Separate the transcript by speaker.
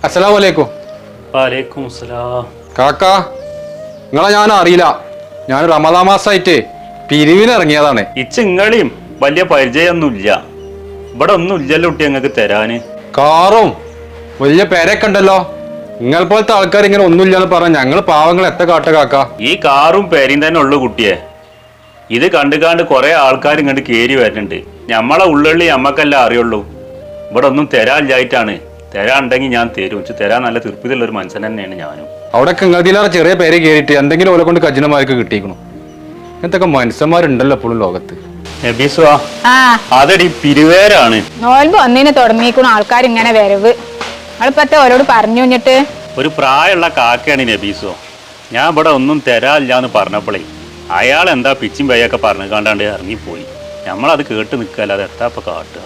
Speaker 1: അസ്സലാമു അലൈക്കും.
Speaker 2: വലൈക്കും സലാം.
Speaker 1: കാക്ക, നിങ്ങളെ ഞാൻ അറിയില്ല. ഞാൻ റമദാൻ മാസമായിട്ട് പിരിവിന് ഇറങ്ങിയതാണ്.
Speaker 2: ഇങ്ങളെയും വലിയ പരിചയമൊന്നുമില്ല. ഇവിടെ ഒന്നും ഇല്ലല്ലോ കുട്ടി ഞങ്ങൾക്ക് തരാന്.
Speaker 1: കാറും വലിയ പേരൊക്കെ ഉണ്ടല്ലോ. നിങ്ങൾ പോലത്തെ ആൾക്കാർ ഇങ്ങനെ ഒന്നുമില്ലാന്ന് പറഞ്ഞ ഞങ്ങൾ പാവങ്ങൾ എത്ര കാട്ട കാക്ക.
Speaker 2: ഈ കാറും പേരും തന്നെ ഉള്ളു കുട്ടിയെ. ഇത് കണ്ട് കുറെ ആൾക്കാർ ഇങ്ങോട്ട് കയറി വരുന്നുണ്ട്. ഞമ്മളെ ഉള്ളിൽ ഞമ്മക്കെല്ലാം അറിയുള്ളൂ. ഇവിടെ ഒന്നും തരാനില്ലായിട്ടാണ്. തരാനുണ്ടെങ്കിൽ ഞാൻ തരും. തരാൻ നല്ല തൃപ്തിയുള്ള ഒരു മനുഷ്യൻ തന്നെയാണ് ഞാനും.
Speaker 1: അവിടെ നിങ്ങളതിലേറെ ചെറിയ പേര് കയറിയിട്ട് എന്തെങ്കിലും ഓലെ കൊണ്ട് കജിനമാർക്ക് കിട്ടിയിരിക്കണു. എന്തൊക്കെ മനുഷ്യന്മാരുണ്ടല്ലോ എപ്പോഴും ലോകത്ത്.
Speaker 2: അതടി പിരിവേരാണ്.
Speaker 3: നോൽമ്പ് ഒന്നിന് തുടങ്ങിയിരിക്കണു ആൾക്കാർ ഇങ്ങനെ വരവ്. നിങ്ങളിപ്പത്തെ ഓരോട് പറഞ്ഞു കഴിഞ്ഞിട്ട്
Speaker 2: ഒരു പ്രായമുള്ള കാക്കയാണ് നബീസോ. ഞാൻ ഇവിടെ ഒന്നും തരാനില്ലാന്ന് പറഞ്ഞപ്പോഴേ അയാൾ എന്താ പിച്ചും പയ്യൊക്കെ പറഞ്ഞു കണ്ടാണ്ട് ഇറങ്ങിപ്പോയി. നമ്മളത് കേട്ട് നിൽക്കല്ലാതെ എത്താപ്പ കാട്ടുക.